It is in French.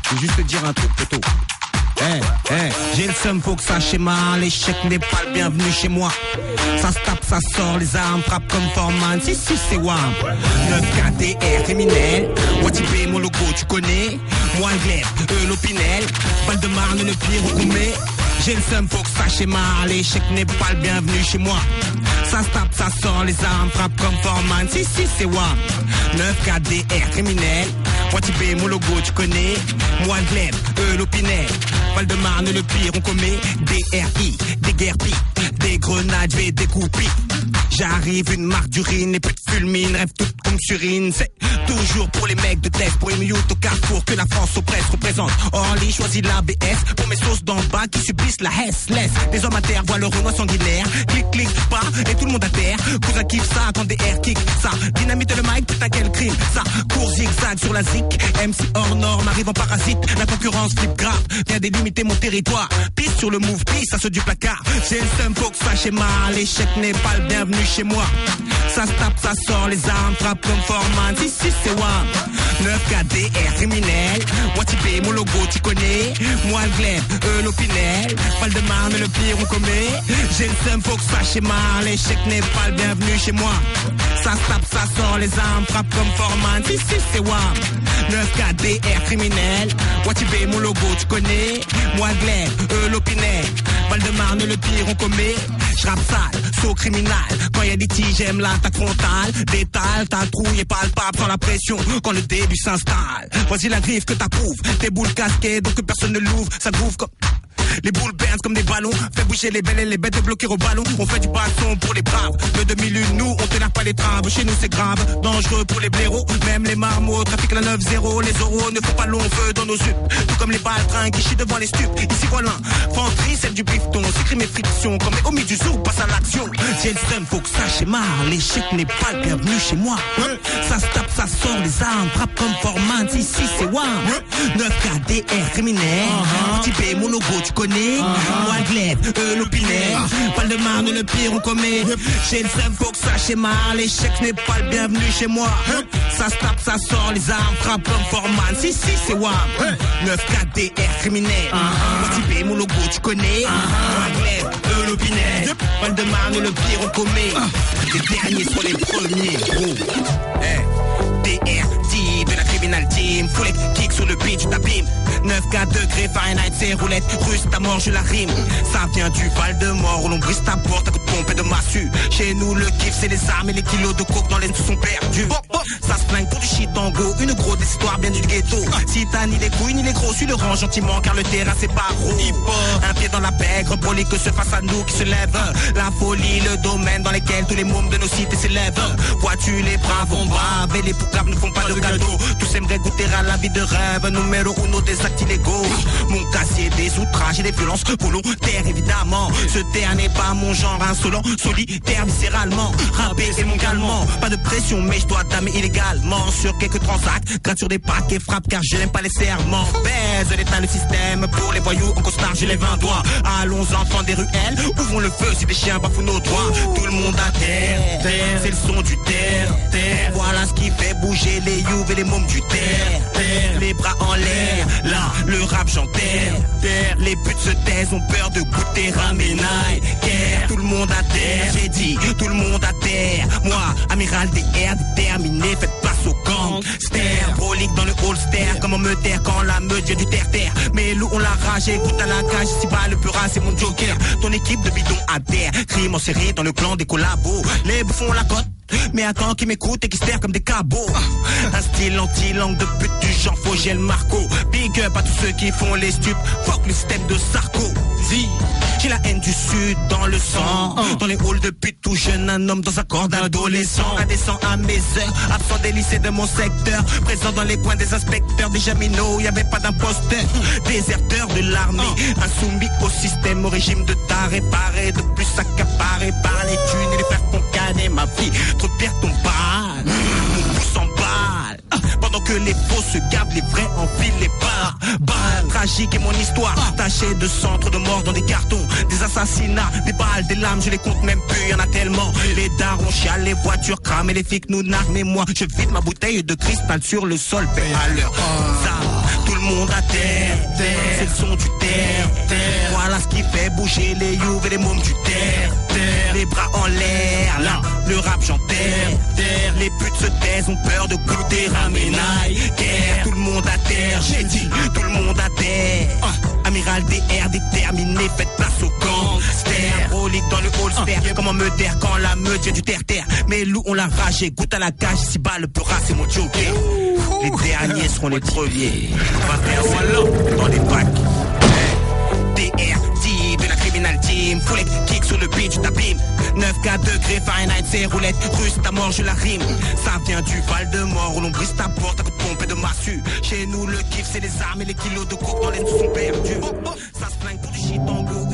Je veux juste te dire un truc, poteau. J'ai le seum, faut que ça schéma. L'échec n'est pas le bienvenu chez moi. Ça se tape, ça sort, les armes frappent comme Foreman. Si, c'est WAM. 9KDR criminel. Watibé, mon logo, tu connais. Moi, le glaive, l'opinel. Val-de-Marne, le pire qu'on met. J'ai le seum, faut que ça schéma. L'échec n'est pas le bienvenu chez moi. Ça se tape, ça sort, les armes frappent comme Foreman. Si, c'est WAM. 9KDR criminel. Watibé, mon logo, tu connais. Moi, le glaive, l'opinel. Val-de-Marne, le pire, on commet DRI, des guerpis, des grenades, je vais découper. J'arrive, une marque d'urine et plus de fulmine, rêve tout comme surine. C'est toujours pour les mecs de test, pour les minutes au carrefour que la France oppresse représente. Orly choisit l'ABS pour mes sauces d'en bas qui subissent la hesse. Laisse des hommes à terre, voient le renois sanguinaire. Clic, pas, et tout le monde à terre. Cousin kiffe ça quand des airs kick ça. Dynamite le mic, putain quel crime. Ça court zigzag sur la zik. MC hors norme arrive en parasite. La concurrence flippe grave, vient délimiter mon territoire. Piste sur le move, piste, ça se du placard. J'ai le seum, faut que ça schéma. L'échec n'est pas le bienvenu chez moi. Ça se tape, ça sort, les armes frappent comme Foreman. Si, c'est WAM. 9KDR criminel. Watibé, mon logo, tu connais. Moi, le glaive, l'opinel. Val-de-Marne, le pire, on commet. J'ai le seum, faut que ça schéma. L'échec n'est pas le bienvenu chez moi. Ça se tape, ça sort, les armes frappent comme Foreman. Si, c'est WAM. 9KDR criminel. Watibé, mon logo, tu connais. Moi, le glaive, l'opinel. Val-de-Marne, le pire, on commet. J'rappe sale, saut criminel. Quand y'a des tiges, j'aime l'attaque frontale. Détale, ta trouille est palpable sans la pression. Quand le début s'installe, voici la griffe que t'approuves. Tes boules casquées, donc que personne ne l'ouvre. Ça groove comme... Les boules bouncent comme des ballons. Fait bouger les belles et les bêtes de bloquer au ballon. On fait du baston pour les braves. Le 2001, nous, on tolère pas les traves. Chez nous, c'est grave, dangereux pour les blaireaux. Même les marmots, trafic la 9-0. Les oraux ne font pas long feu dans nos yeux. Tout comme les baltrins qui chient devant les stupes. Ici, voilà, fanterie, celle du bifton. C'est crime et friction. Comme les homies du zoo, passe à l'action. J'ai le seum, faut que ça schéma. L'échec n'est pas le bienvenu chez moi. Ça se tape, ça sort, les armes frappent comme Foreman. Si, c'est WAM. 9KDR criminel. Typé, mon logo, tu connais. Moi, le glaive, l'opinel. Val-de-Marne, le pire, on commet. J'ai le seum, faut que ça schéma. L'échec n'est pas le bienvenu chez moi. Ça se tape, ça sort, les armes frappent comme Foreman. Si, c'est WAM. 9KDR criminel. Typé, mon logo, tu connais. Moi, le glaive, l'opinel. Val-de-Marne, le pire, on commet. Les derniers sont les premiers. DRT de la criminal team. Foulette, kick sur le beat, tu t'abîmes. 9K degrés, Fahrenheit, c'est roulette russe, ta mort, je la rime. Ça vient du Val-de-Mort où l'on brise ta porte à coup de pompe et de massue. Chez nous, le kiff, c'est les armes et les kilos de coke dans les sont perdus. Ça se flingue pour du shit en go, une grosse histoire bien du ghetto. Si t'as ni les couilles ni les gros, suis le rang gentiment car le terrain c'est pas gros. Un pied dans la pègre, poli que ce face à nous qui se lève. La folie, le domaine dans lequel tous les mômes de nos cités s'élèvent. Vois-tu les braves vont braves et les poucaves ne font pas de cadeaux. Tous aimeraient goûter à la vie de rêve, numéro uno des actes illégaux. Mon casier des outrages et des violences volontaires évidemment. Ce terre n'est pas mon genre insolent, solitaire viscéralement. Rappé c'est mon calmant, pas de pression mais je dois damer illégalement sur quelques transacts. Gratte sur des packs et frappe car je n'aime pas les serments. Baise l'état, le système pour les voyous en costard je lève un doigt. Allons enfants des ruelles, ouvrons le feu si des chiens bafouent nos droits. Tout le monde à terre, terre, c'est le son du terre, terre. Voilà ce qui fait bouger les youves et les mômes du terre, terre. Les bras en l'air, là le rap j'enterre, terre. Les putes se taisent, ont peur de goûter Ramenaï, guerre. Tout le monde à terre, j'ai dit tout le monde à terre. Moi, amiral DR, déterminé, faites place au gangster. Prolique dans le holster, comment me taire quand la meute vient du terre-terre. Mais loups on la rage, écoute à la cage, si bas le pura c'est mon joker. Ton équipe de bidons adhère, crime en série dans le clan des collabos. Les bouffons la cote, mais attends qui m'écoute et qui se terre comme des cabots. Un style anti-langue de pute du genre Fogel Marco. Big up à tous ceux qui font les stupes, fuck le système de Sarkozy. J'ai la haine du sud dans le sang, dans les halls de pute tout jeune, un homme dans un corps d'adolescent. Indécent à mes heures, absent des lycées de mon secteur, présent dans les coins des inspecteurs, déjà minot, y'avait pas d'imposteur. Déserteur de l'armée, insoumis au système, au régime de ta réparé, de plus accaparé par les thunes et les frères concanés. Ma vie, trop de pierres tombent pas, mon pouce en balle. Pendant que les faux se gavent, les vrais enfilent les balles. Tragique est mon histoire, tachée de sang, trop de morts dans des cartons. Des assassinats, des balles, des lames, je les compte même plus, y'en a tellement. Les darons chialent, les voitures crament et les flics nous narguent. Mais moi, je vide ma bouteille de cristal sur le sol, paix à l'heure. Ça, tout le monde à terre, c'est le son du terre. Voilà ce qui fait bouger les youves et les mômes du terre. Les bras en l'air, là, le rap j'enterre. Les putes se taisent, ont peur de goûter Ramenaï. Guerre, tout le monde à terre, j'ai dit, tout le monde à terre. Amiral DR déterminé, faites place aux gangsters. Brolique dans le holster, comment me taire quand la meute vient du terre-terre. Mes loups ont la rage et goûte à la cage, ici bas le peura c'est mon joker. Les derniers seront les premiers. On va faire ça dans les bacs. DRT de la criminal team. Foulette kick sur le beat, tu t'abîmes. 9K degrés Fahrenheit, c'est roulette russe, ta mort je la rime. Ça vient du Val de Mort où l'on brise ta porte à coup de pompe et de massue. Chez nous le kiff c'est les armes et les kilos de coke dans les sous sont perdus. Ça se flingue pour du shit en go.